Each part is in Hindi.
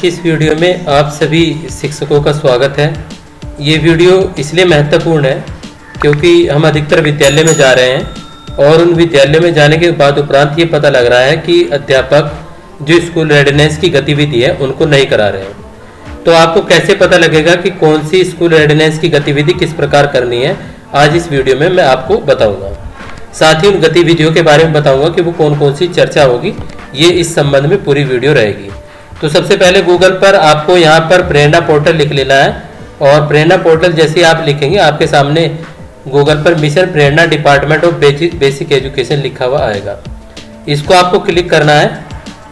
की इस वीडियो में आप सभी शिक्षकों का स्वागत है। ये वीडियो इसलिए महत्वपूर्ण है क्योंकि हम अधिकतर विद्यालय में जा रहे हैं और उन विद्यालय में जाने के बाद उपरांत ये पता लग रहा है कि अध्यापक जो स्कूल रेडीनेस की गतिविधि है उनको नहीं करा रहे हैं। तो आपको कैसे पता लगेगा कि कौन सी स्कूल रेडीनेस की गतिविधि किस प्रकार करनी है, आज इस वीडियो में मैं आपको बताऊंगा। साथ ही उन गतिविधियों के बारे में बताऊंगा कि वो कौन कौन सी चर्चा होगी, ये इस संबंध में पूरी वीडियो रहेगी। तो सबसे पहले गूगल पर आपको यहाँ पर प्रेरणा पोर्टल लिख लेना है और प्रेरणा पोर्टल जैसे आप लिखेंगे आपके सामने गूगल पर mission Prerna department of basic education लिखा हुआ आएगा। इसको आपको क्लिक करना है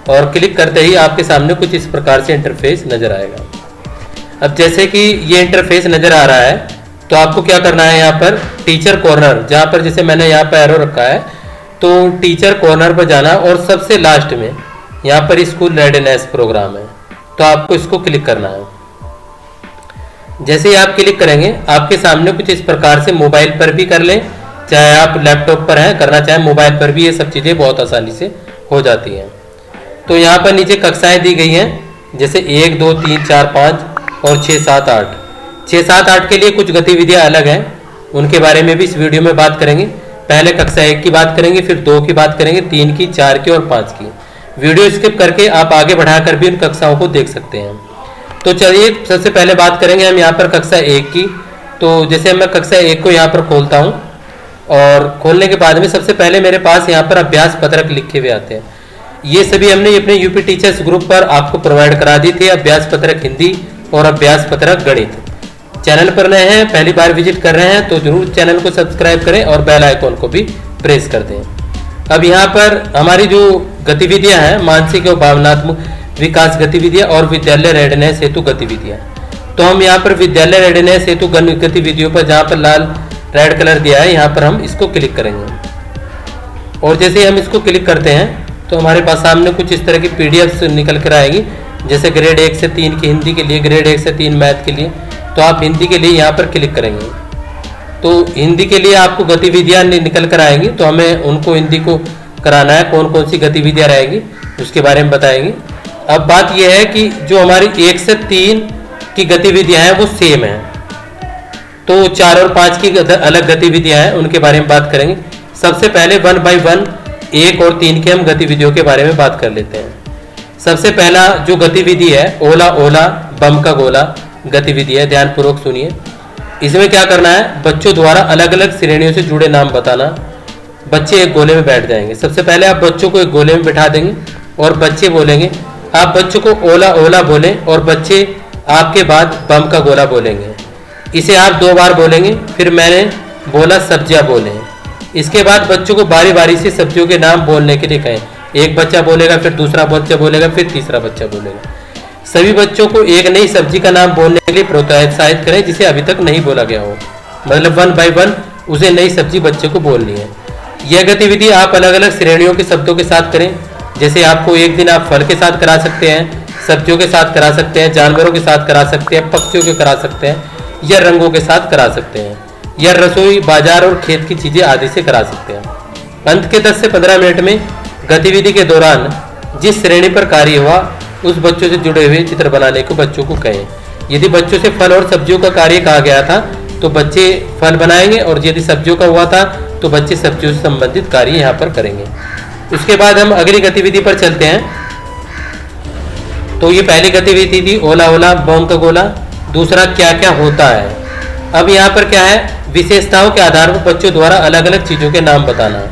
और क्लिक करते ही आपके सामने कुछ इस प्रकार से इंटरफेस नजर आएगा। अब जैसे कि ये इंटरफेस नजर आ रहा है तो आपको क्या करना है, यहाँ पर टीचर कॉर्नर, जहाँ पर जैसे मैंने यहाँ पर एरो रखा है तो टीचर कॉर्नर पर जाना और सबसे लास्ट में यहाँ पर स्कूल रेडीनेस प्रोग्राम है तो आपको इसको क्लिक करना है। जैसे ही आप क्लिक करेंगे आपके सामने कुछ इस प्रकार से मोबाइल पर भी कर लें, चाहे आप लैपटॉप पर हैं करना चाहे मोबाइल पर भी, ये सब चीज़ें बहुत आसानी से हो जाती हैं। तो यहाँ पर नीचे कक्षाएं दी गई हैं, जैसे 1, 2, 3, 4, 5 और 6, 7, 8। 6, 7, 8 के लिए कुछ गतिविधियाँ अलग हैं, उनके बारे में भी इस वीडियो में बात करेंगे। पहले कक्षा 1 की बात करेंगे, फिर 2 की बात करेंगे, 3 की, 4 की और 5 की। वीडियो स्किप करके आप आगे बढ़ाकर भी उन कक्षाओं को देख सकते हैं। तो चलिए सबसे पहले बात करेंगे हम यहाँ पर कक्षा 1 की। तो जैसे मैं कक्षा 1 को यहाँ पर खोलता हूँ और खोलने के बाद में सबसे पहले मेरे पास यहाँ पर अभ्यास पत्रक लिखे हुए आते हैं। ये सभी हमने अपने यूपी टीचर्स ग्रुप पर आपको प्रोवाइड करा दी थी, अभ्यास पत्रक हिंदी और अभ्यास पत्रक गणित। चैनल पर नए हैं, पहली बार विजिट कर रहे हैं तो जरूर चैनल को सब्सक्राइब करें और बेल आइकॉन को भी प्रेस कर दें। अब यहाँ पर हमारी जो गतिविधियाँ हैं, मानसिक और भावनात्मक विकास गतिविधियाँ और विद्यालय रेडीनेस हेतु गतिविधियाँ, तो हम यहाँ पर विद्यालय रेडीनेस हेतु गतिविधियों पर जहाँ पर लाल रेड कलर दिया है यहाँ पर हम इसको क्लिक करेंगे। और जैसे हम इसको क्लिक करते हैं तो हमारे पास सामने कुछ इस तरह की PDF निकल कर आएगी, जैसे ग्रेड 1 से 3 की हिंदी के लिए, ग्रेड 1 से 3 मैथ के लिए। तो आप हिंदी के लिए यहाँ पर क्लिक करेंगे तो हिंदी के लिए आपको गतिविधियाँ निकल कर आएंगी, तो हमें उनको हिंदी को कराना है, कौन कौन सी गतिविधियाँ रहेगी उसके बारे में बताएंगे। अब बात यह है कि जो हमारी 1 से 3 की गतिविधियाँ हैं वो सेम है, तो 4 और 5 की अलग गतिविधियाँ हैं, उनके बारे में बात करेंगे। सबसे पहले 1 बाय 1 1 और 3 के हम गतिविधियों के बारे में बात कर लेते हैं। सबसे पहला जो गतिविधि है ओला ओला बम का गोला गतिविधि है, ध्यानपूर्वक सुनिए। इसमें क्या करना है, बच्चों द्वारा अलग अलग श्रेणियों से जुड़े नाम बताना। बच्चे एक गोले में बैठ जाएंगे। सबसे पहले आप बच्चों को एक गोले में बिठा देंगे और बच्चे बोलेंगे, आप बच्चों को ओला ओला बोलें और बच्चे आपके बाद बम का गोला बोलेंगे। इसे आप 2 बार बोलेंगे, फिर मैंने बोला सब्जियां बोलें। इसके बाद बच्चों को बारी बारी से सब्जियों के नाम बोलने के लिए कहें। एक बच्चा बोलेगा, फिर दूसरा बच्चा बोलेगा, फिर तीसरा बच्चा बोलेगा। सभी बच्चों को एक नई सब्जी का नाम बोलने के लिए प्रोत्साहित करें जिसे अभी तक नहीं बोला गया हो, मतलब 1 बाय 1 उसे नई सब्जी बच्चे को बोलनी है। यह गतिविधि आप अलग अलग श्रेणियों के शब्दों के साथ करें, जैसे आपको एक दिन आप फल के साथ करा सकते हैं, सब्जियों के साथ करा सकते हैं, जानवरों के साथ करा सकते हैं, पक्षियों के करा सकते हैं, या रंगों के साथ करा सकते हैं, या रसोई बाजार और खेत की चीजें आदि से करा सकते हैं। अंत के 10 से 15 मिनट में गतिविधि के दौरान जिस श्रेणी पर कार्य हुआ उस बच्चों से जुड़े हुए चित्र बनाने को बच्चों को कहें। यदि बच्चों से फल और सब्जियों का कार्य कहा गया था तो बच्चे फल बनाएंगे और यदि सब्जियों का हुआ था तो बच्चे सब्जियों से संबंधित कार्य यहाँ पर करेंगे। उसके बाद हम अगली गतिविधि पर चलते हैं। तो ये पहली गतिविधि थी ओला ओला बम का गोला। दूसरा क्या क्या होता है। अब यहाँ पर क्या है, विशेषताओं के आधार पर बच्चों द्वारा अलग अलग चीजों के नाम बताना।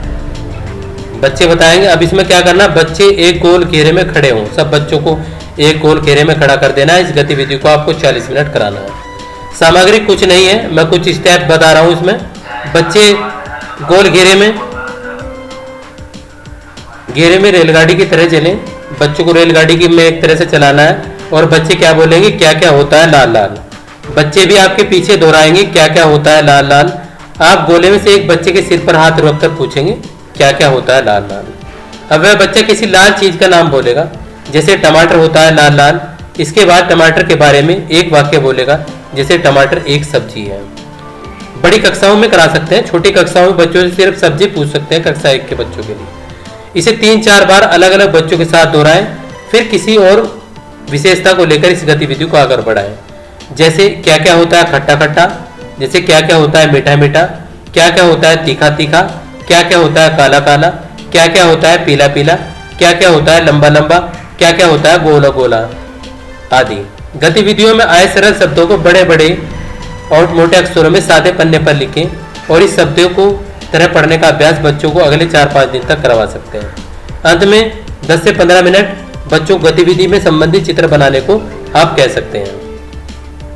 बच्चे बताएंगे। अब इसमें क्या करना, बच्चे एक गोल घेरे में खड़े हों, सब बच्चों को एक गोल घेरे में खड़ा कर देना है। इस गतिविधि को आपको 40 मिनट कराना है। सामग्री कुछ नहीं है, मैं कुछ स्टेप बता रहा हूँ इसमें। बच्चे गोल घेरे में रेलगाड़ी की तरह चलें। बच्चों को रेलगाड़ी की में एक तरह से चलाना है और बच्चे क्या बोलेंगे, क्या क्या होता है लाल लाल। बच्चे भी आपके पीछे दोहराएंगे क्या क्या होता है लाल लाल। आप गोले में से एक बच्चे के सिर पर हाथ रखकर पूछेंगे क्या क्या होता है लाल लाल। अब वह बच्चा किसी लाल चीज का नाम बोलेगा, जैसे टमाटर होता है लाल लाल। इसके बाद टमाटर के बारे में एक वाक्य बोलेगा, जैसे टमाटर एक सब्जी है। बड़ी कक्षाओं में करा सकते हैं, छोटी कक्षाओं में बच्चों से सिर्फ सब्जी पूछ सकते हैं कक्षा 1 के बच्चों के लिए। इसे 3-4 बार अलग अलग बच्चों के साथ दोहराएं, फिर किसी और विशेषता को लेकर इस गतिविधि को आगे बढ़ाएं। जैसे क्या क्या होता है खट्टा खट्टा, जैसे क्या क्या होता है मीठा मीठा, क्या क्या होता है तीखा तीखा, क्या क्या होता है काला काला, क्या क्या होता है पीला पीला, क्या क्या होता है लंबा लंबा, क्या क्या होता है गोला गोला आदि। गतिविधियों में आए सरल शब्दों को बड़े बड़े और मोटे अक्षरों में सादे पन्ने पर लिखें और इस शब्दों को तरह पढ़ने का अभ्यास बच्चों को अगले 4-5 दिन तक करवा सकते हैं। अंत में 10 से 15 मिनट बच्चों को गतिविधि में संबंधित चित्र बनाने को आप कह सकते हैं।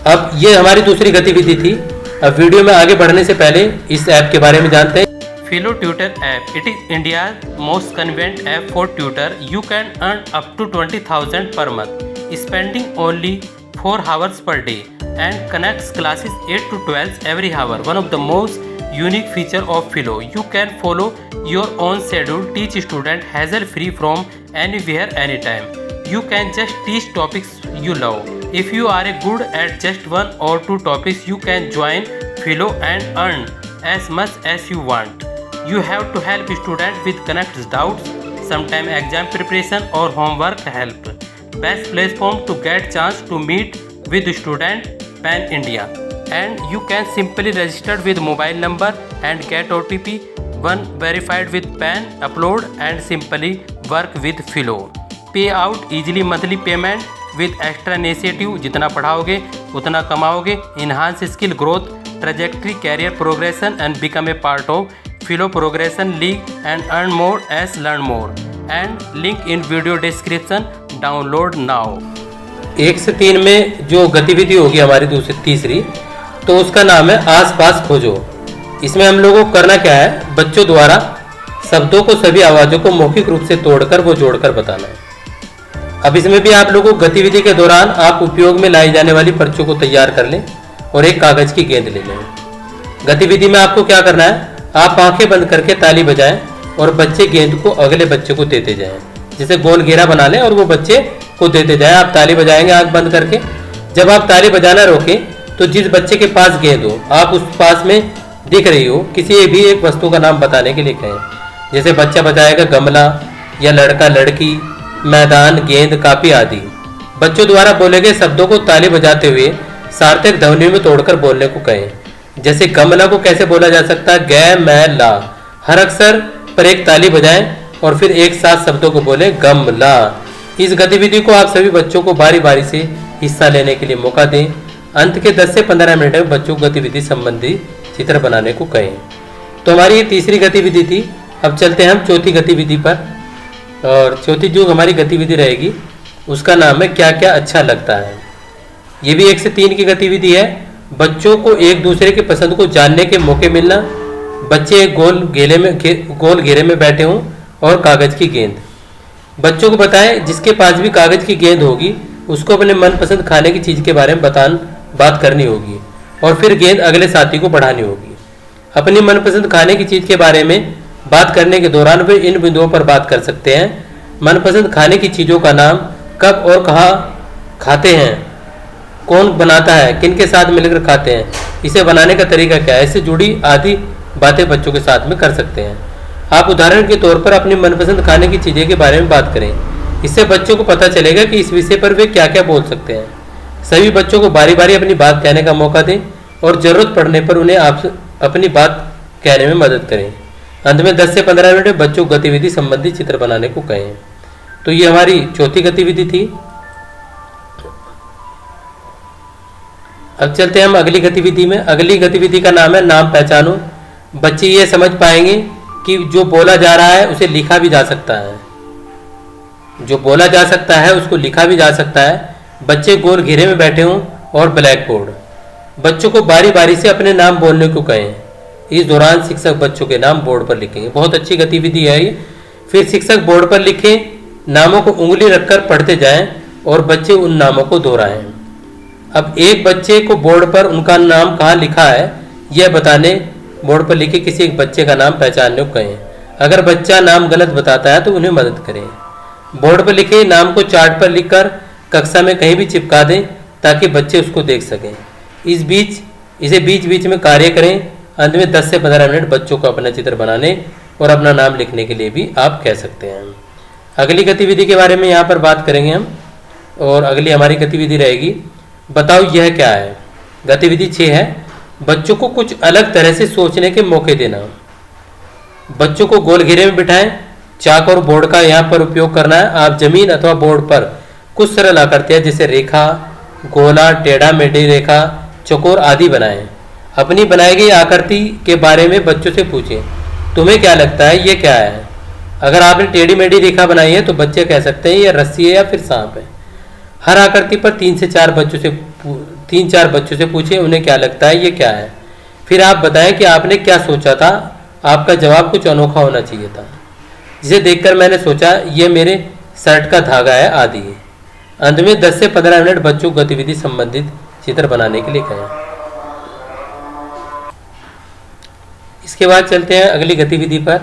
अब ये हमारी दूसरी गतिविधि थी। अब वीडियो में आगे बढ़ने से पहले इस ऐप के बारे में जानते हैं। Philo Tutor app. It is India's most convenient app for tutor. You can earn up to 20,000 per month, spending only 4 hours per day, and connects classes 8 to 12 every hour. One of the most unique feature of Philo. You can follow your own schedule, teach student hassle-free from anywhere, anytime. You can just teach topics you love. If you are good at just 1 or 2 topics, you can join Philo and earn as much as you want. You have to help students with connect doubts, sometime exam preparation or homework help. Best platform to get chance to meet with student pan India. And you can simply register with mobile number and get OTP. One verified with PAN, upload and simply work with Philo. Pay out easily monthly payment with extra initiative. जितना पढ़ाओगे उतना कमाओगे. Enhance skill growth, trajectory, career progression and become a part of Philo Progression League and earn more as learn more. And link in video description. Download now. 1 से 3 में जो गतिविधि होगी हमारी तीसरी, तो उसका नाम है आस पास खोजो। इसमें हम लोगों को करना क्या है, बच्चों द्वारा शब्दों को सभी आवाज़ों को मौखिक रूप से तोड़कर वो जोड़कर बताना है। अब इसमें भी आप लोगों को गतिविधि के दौरान आप उपयोग में लाई जाने वाली पर्चियों को तैयार कर लें और एक कागज की गेंद ले लें। गतिविधि में आपको क्या करना है, आप आंखें बंद करके ताली बजाएं और बच्चे गेंद को अगले बच्चे को देते जाएं। जैसे गोल घेरा बना लें और वो बच्चे को देते जाएं। आप ताली बजाएंगे आंख बंद करके। जब आप ताली बजाना रोकें तो जिस बच्चे के पास गेंद हो, आप उस पास में दिख रही हो किसी भी एक वस्तु का नाम बताने के लिए कहें। जैसे बच्चा बताएगा गमला या लड़का लड़की, मैदान, गेंद, कापी आदि। बच्चों द्वारा बोले गए शब्दों को ताली बजाते हुए सार्थक ध्वनियों में तोड़कर बोलने को कहें। जैसे गमला को कैसे बोला जा सकता है, ग मैं ला। हर अक्षर पर एक ताली बजाएं और फिर एक साथ शब्दों को बोले गमला। इस गतिविधि को आप सभी बच्चों को बारी बारी से हिस्सा लेने के लिए मौका दें। अंत के 10 से 15 मिनट में बच्चों को गतिविधि संबंधी चित्र बनाने को कहें। तो हमारी ये तीसरी गतिविधि थी। अब चलते हैं हम चौथी गतिविधि पर। और चौथी जो हमारी गतिविधि रहेगी उसका नाम है क्या क्या अच्छा लगता है। ये भी 1 से 3 की गतिविधि है। बच्चों को एक दूसरे की पसंद को जानने के मौके मिलना। बच्चे एक गोल घेरे में बैठे हों और कागज की गेंद। बच्चों को बताएं जिसके पास भी कागज की गेंद होगी उसको अपने मनपसंद खाने की चीज़ के बारे में बात करनी होगी और फिर गेंद अगले साथी को बढ़ानी होगी। अपनी मनपसंद खाने की चीज़ के बारे में बात करने के दौरान वे इन बिंदुओं पर बात कर सकते हैं। मनपसंद खाने की चीज़ों का नाम, कब और कहाँ खाते हैं, कौन बनाता है, किन के साथ मिलकर खाते हैं, इसे बनाने का तरीका क्या है, इससे जुड़ी आदि बातें बच्चों के साथ में कर सकते हैं। आप उदाहरण के तौर पर अपनी मनपसंद खाने की चीज़ें के बारे में बात करें। इससे बच्चों को पता चलेगा कि इस विषय पर वे क्या क्या बोल सकते हैं। सभी बच्चों को बारी बारी अपनी बात कहने का मौका दें और ज़रूरत पड़ने पर उन्हें आप अपनी बात कहने में मदद करें। अंत में 10 से 15 मिनट में बच्चों को गतिविधि संबंधी चित्र बनाने को कहें। तो ये हमारी चौथी गतिविधि थी। अब चलते हैं हम अगली गतिविधि में। अगली गतिविधि का नाम है नाम पहचानो। बच्चे ये समझ पाएंगे कि जो बोला जा रहा है उसे लिखा भी जा सकता है, जो बोला जा सकता है उसको लिखा भी जा सकता है। बच्चे गोल घेरे में बैठे हों और ब्लैक बोर्ड। बच्चों को बारी बारी से अपने नाम बोलने को कहें। इस दौरान शिक्षक बच्चों के नाम बोर्ड पर लिखेंगे। बहुत अच्छी गतिविधि है ये। फिर शिक्षक बोर्ड पर लिखें, नामों को उंगली रखकर पढ़ते जाएं और बच्चे उन नामों को दोहराएं। अब एक बच्चे को बोर्ड पर उनका नाम कहाँ लिखा है यह बताने बोर्ड पर लिखे किसी एक बच्चे का नाम पहचानने को कहें। अगर बच्चा नाम गलत बताता है तो उन्हें मदद करें। बोर्ड पर लिखे नाम को चार्ट पर लिखकर कक्षा में कहीं भी चिपका दें ताकि बच्चे उसको देख सकें। इसे बीच बीच में कार्य करें। अंत में 10 से 15 मिनट बच्चों को अपना चित्र बनाने और अपना नाम लिखने के लिए भी आप कह सकते हैं। अगली गतिविधि के बारे में यहाँ पर बात करेंगे हम। और अगली हमारी गतिविधि रहेगी, बताओ यह क्या है। गतिविधि 6 है, बच्चों को कुछ अलग तरह से सोचने के मौके देना। बच्चों को गोल घेरे में बिठाएं। चाक और बोर्ड का यहाँ पर उपयोग करना है। आप जमीन अथवा बोर्ड पर कुछ सरल आकृतियाँ जैसे रेखा, गोला, टेढ़ा मेढ़ी रेखा, चौकोर आदि बनाएं। अपनी बनाई गई आकृति के बारे में बच्चों से पूछें, तुम्हें क्या लगता है ये क्या है। अगर आपने टेढ़ी मेढ़ी रेखा बनाई है तो बच्चे कह सकते हैं ये रस्सी है या फिर सांप है। हर आकृति पर 3 से 4 बच्चों से पूछें उन्हें क्या लगता है ये क्या है। फिर आप बताएं कि आपने क्या सोचा था। आपका जवाब कुछ अनोखा होना चाहिए था, जिसे देखकर मैंने सोचा ये मेरे शर्ट का धागा है आदि। अंत में 10 से 15 मिनट बच्चों को गतिविधि संबंधित चित्र बनाने के लिए कहें। इसके बाद चलते हैं अगली गतिविधि पर,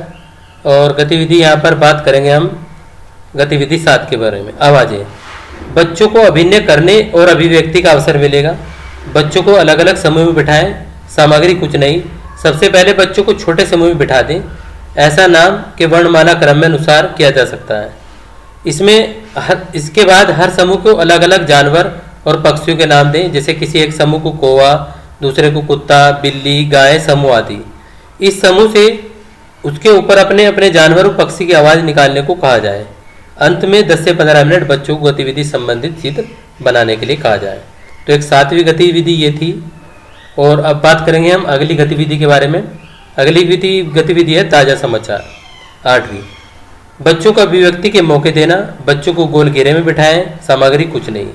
और गतिविधि यहाँ पर बात करेंगे हम गतिविधि 7 के बारे में। आवाज़ें। बच्चों को अभिनय करने और अभिव्यक्ति का अवसर मिलेगा। बच्चों को अलग अलग समूह में बिठाएं। सामग्री कुछ नहीं। सबसे पहले बच्चों को छोटे समूह में बिठा दें। ऐसा नाम के वर्णमाला क्रम में अनुसार किया जा सकता है। इसके बाद हर समूह को अलग अलग जानवर और पक्षियों के नाम दें। जैसे किसी एक समूह को कौवा, दूसरे को कुत्ता, बिल्ली, गाय, समूह आदि। इस समूह से उसके ऊपर अपने अपने जानवर और पक्षी की आवाज़ निकालने को कहा जाए। अंत में 10 से 15 मिनट बच्चों को गतिविधि संबंधित चित्र बनाने के लिए कहा जाए। तो एक 7वीं गतिविधि ये थी। और अब बात करेंगे हम अगली गतिविधि के बारे में। अगली गतिविधि है ताज़ा समाचार। 8वीं, बच्चों को अभिव्यक्ति के मौके देना। बच्चों को गोल घेरे में बिठाएं। सामग्री कुछ नहीं।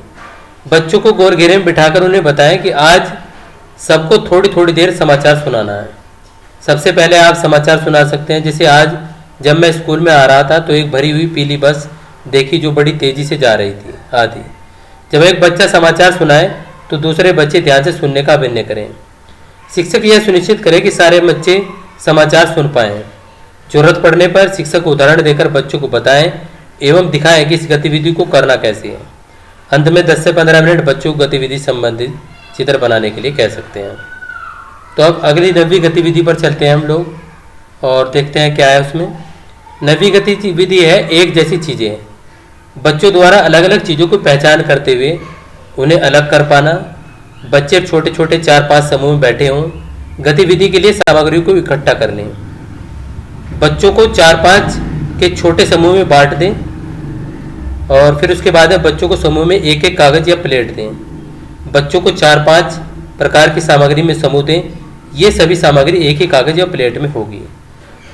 बच्चों को गोल घेरे में बिठाकर उन्हें बताएं कि आज सबको थोड़ी थोड़ी देर समाचार सुनाना है। सबसे पहले आप समाचार सुना सकते हैं, जैसे आज जब मैं स्कूल में आ रहा था तो एक भरी हुई पीली बस देखी जो बड़ी तेजी से जा रही थी आदि। जब एक बच्चा समाचार सुनाए तो दूसरे बच्चे ध्यान से सुनने का अभिनय करें। शिक्षक यह सुनिश्चित करें कि सारे बच्चे समाचार सुन पाएं। जरूरत पड़ने पर शिक्षक उदाहरण देकर बच्चों को बताएं एवं दिखाएं कि इस गतिविधि को करना कैसे है। अंत में 10 से 15 मिनट बच्चों को गतिविधि संबंधित चित्र बनाने के लिए कह सकते हैं। तो अब अगली 9वीं गतिविधि पर चलते हैं हम लोग और देखते हैं क्या है उसमें। 9वीं गतिविधि है एक जैसी चीज़ें। बच्चों द्वारा अलग अलग चीज़ों को पहचान करते हुए उन्हें अलग कर पाना। बच्चे छोटे छोटे 4-5 समूह में बैठे हों। गतिविधि के लिए सामग्री को इकट्ठा कर लें। बच्चों को 4-5 के छोटे समूह में बांट दें और फिर उसके बाद बच्चों को समूह में एक एक कागज़ या प्लेट दें। बच्चों को 4-5 प्रकार की सामग्री में समूह दें। ये सभी सामग्री एक ही कागज़ या प्लेट में होगी।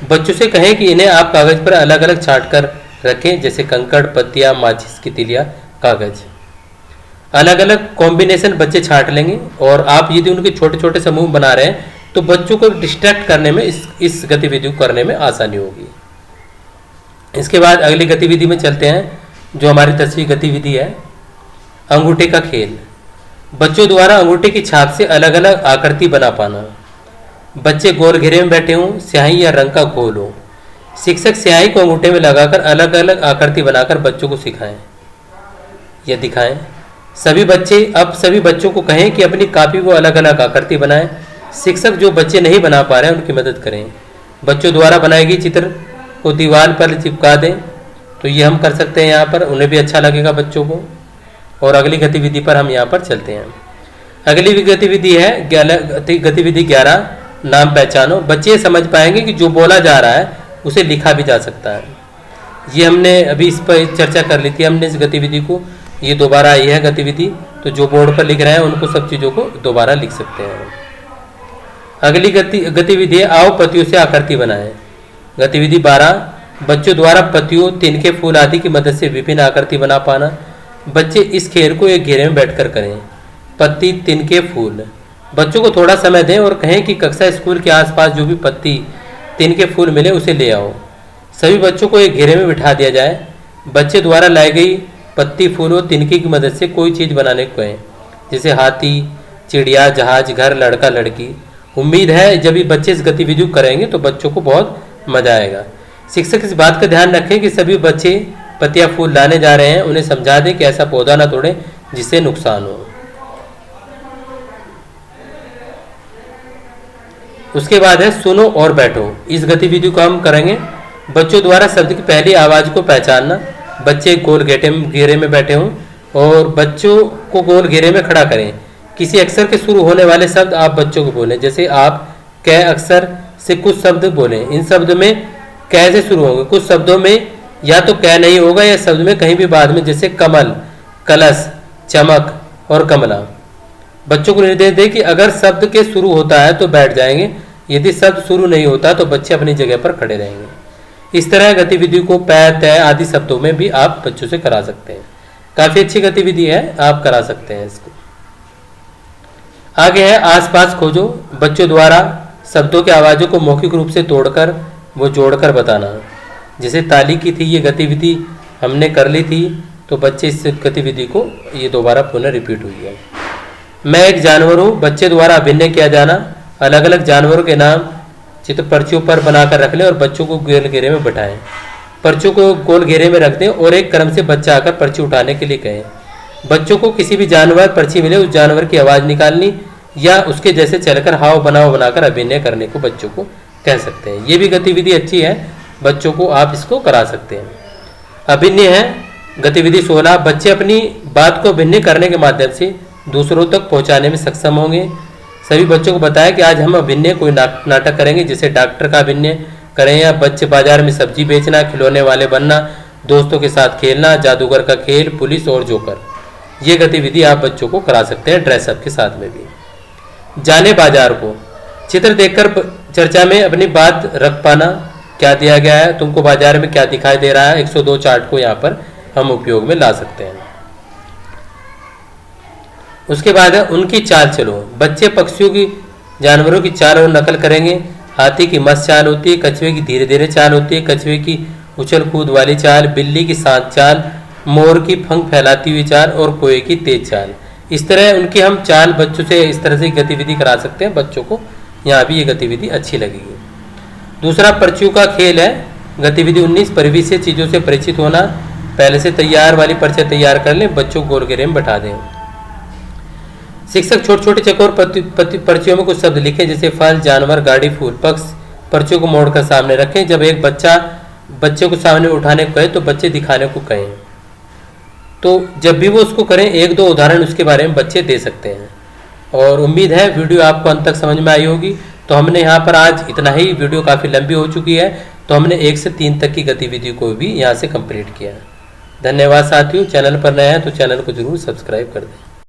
बच्चों से कहें कि इन्हें आप कागज़ पर अलग अलग छांट कर रखें, जैसे कंकड़, पत्तियाँ, माचिस की तीलियाँ, कागज़। अलग अलग कॉम्बिनेशन बच्चे छांट लेंगे। और आप यदि उनके छोटे छोटे समूह बना रहे हैं तो बच्चों को डिस्ट्रैक्ट करने में इस गतिविधि को करने में आसानी होगी। इसके बाद अगली गतिविधि में चलते हैं, जो हमारी 10वीं गतिविधि है अंगूठे का खेल। बच्चों द्वारा अंगूठे की छाप से अलग अलग आकृति बना पाना। बच्चे गोल घेरे में बैठे हों, स्याही या रंग का घोल हो। शिक्षक स्याही को अंगूठे में लगाकर अलग अलग आकृति बनाकर बच्चों को सिखाएं या दिखाएं। सभी बच्चों को कहें कि अपनी कॉपी को अलग अलग आकृति बनाएं। शिक्षक जो बच्चे नहीं बना पा रहे हैं उनकी मदद करें। बच्चों द्वारा बनाई गई चित्र को दीवार पर चिपका दें। तो ये हम कर सकते हैं यहाँ पर, उन्हें भी अच्छा लगेगा बच्चों को। और अगली गतिविधि पर हम यहाँ पर चलते हैं। अगली गतिविधि है गतिविधि 11, नाम पहचानो। बच्चे समझ पाएंगे कि जो बोला जा रहा है उसे लिखा भी जा सकता है। ये हमने अभी इस पर चर्चा कर ली थी हमने इस गतिविधि को। ये दोबारा आई है गतिविधि, तो जो बोर्ड पर लिख रहे हैं उनको सब चीज़ों को दोबारा लिख सकते हैं। अगली गतिविधि है आओ पत्तियों से आकृति बनाएं। गतिविधि 12, बच्चों द्वारा पत्तियों, तिनके, फूल आदि की मदद से विभिन्न आकृति बना पाना। बच्चे इस खेल को एक घेरे में बैठकर करें। पत्ती, तिनके, फूल। बच्चों को थोड़ा समय दें और कहें कि कक्षा स्कूल के आसपास जो भी पत्ती, तिनके, फूल मिले उसे ले आओ। सभी बच्चों को एक घेरे में बिठा दिया जाए। बच्चे द्वारा लाई गई पत्ती, फूल और तिनके की मदद से कोई चीज़ बनाने को कहें, जैसे हाथी, चिड़िया, जहाज, घर, लड़का, लड़की। उम्मीद है जब ये बच्चे इस गतिविधि को करेंगे तो बच्चों को बहुत मजा आएगा। शिक्षक इस बात का ध्यान रखें कि सभी बच्चे पत्तियाँ, फूल लाने जा रहे हैं। उन्हें समझा दें कि ऐसा पौधा ना तोड़ें जिससे नुकसान हो। उसके बाद है सुनो और बैठो। इस गतिविधि को हम करेंगे बच्चों द्वारा शब्द की पहली आवाज़ को पहचानना। बच्चे गोल घेरे में बैठे हों। और बच्चों को गोल घेरे में खड़ा करें। किसी अक्षर के शुरू होने वाले शब्द आप बच्चों को बोलें, जैसे आप कै अक्षर से कुछ शब्द बोलें। इन शब्द में कै से शुरू होंगे, कुछ शब्दों में या तो कै नहीं होगा या शब्द में कहीं भी बाद में, जैसे कमल, कलश, चमक और कमला। बच्चों को निर्देश दें कि अगर शब्द के शुरू होता है तो बैठ जाएंगे, यदि शब्द शुरू नहीं होता तो बच्चे अपनी जगह पर खड़े रहेंगे। इस तरह गतिविधि को पैर, तय आदि शब्दों में भी आप बच्चों से करा सकते हैं। काफ़ी अच्छी गतिविधि है, आप करा सकते हैं इसको। आगे है आसपास खोजो। बच्चों द्वारा शब्दों के आवाज़ों को मौखिक रूप से तोड़कर वो जोड़कर बताना। जैसे ताली की थी ये गतिविधि हमने कर ली थी, तो बच्चे इस गतिविधि को ये दोबारा पुनः रिपीट हुई है। मैं एक जानवर हूँ। बच्चे द्वारा अभिनय किया जाना। अलग अलग जानवरों के नाम चित्र पर्चियों पर बनाकर रख लें और बच्चों को गोल घेरे में बैठाएं। पर्चियों को गोल घेरे में रख दें और एक क्रम से बच्चा आकर पर्ची उठाने के लिए कहें। बच्चों को किसी भी जानवर पर्ची मिले उस जानवर की आवाज़ निकालनी या उसके जैसे चलकर हाव बनाकर अभिनय करने को बच्चों को कह सकते हैं। ये भी गतिविधि अच्छी है, बच्चों को आप इसको करा सकते हैं। अभिनय है गतिविधि 16। बच्चे अपनी बात को अभिनय करने के माध्यम से दूसरों तक पहुंचाने में सक्षम होंगे। सभी बच्चों को बताएं कि आज हम अभिनय कोई नाटक करेंगे, जैसे डॉक्टर का अभिनय करें या बच्चे बाजार में सब्जी बेचना, खिलौने वाले बनना, दोस्तों के साथ खेलना, जादूगर का खेल, पुलिस और जोकर। ये गतिविधि आप बच्चों को करा सकते हैं ड्रेसअप के साथ में भी। जाने बाजार को। चित्र देखकर चर्चा में अपनी बात रख पाना। क्या दिया गया है, तुमको बाजार में क्या दिखाई दे रहा है। 102 चार्ट को यहाँ पर हम उपयोग में ला सकते हैं। उसके बाद है उनकी चाल चलो। बच्चे पक्षियों की, जानवरों की चाल और नकल करेंगे। हाथी की मस्त चाल होती है, कछुए की धीरे धीरे चाल होती है, कछुए की उछल कूद वाली चाल, बिल्ली की शांत चाल, मोर की पंख फैलाती हुई चाल और कोए की तेज चाल। इस तरह उनकी हम चाल बच्चों से इस तरह से गतिविधि करा सकते हैं। बच्चों को यहाँ भी ये गतिविधि अच्छी लगेगी। दूसरा पर्चियों का खेल है गतिविधि 19। परिवेश से चीज़ों से परिचित होना। पहले से तैयार वाली पर्चियाँ तैयार कर लें, बच्चों को गोल घेरे में बैठा दें। शिक्षक छोटे छोटे चकोर पर्चियों में कुछ शब्द लिखें, जैसे फल, जानवर, गाड़ी, फूल, पक्ष। पर्चियों को मोड़कर सामने रखें। जब एक बच्चा बच्चे को सामने उठाने को कहे तो बच्चे दिखाने को कहें। तो जब भी वो उसको करें, एक दो उदाहरण उसके बारे में बच्चे दे सकते हैं। और उम्मीद है वीडियो आपको अंत तक समझ में आई होगी। तो हमने यहाँ पर आज इतना ही, वीडियो काफ़ी लंबी हो चुकी है, तो हमने 1 से 3 तक की गतिविधि को भी यहाँ से कंप्लीट किया। धन्यवाद साथियों। चैनल पर नए हैं तो चैनल को जरूर सब्सक्राइब कर दें।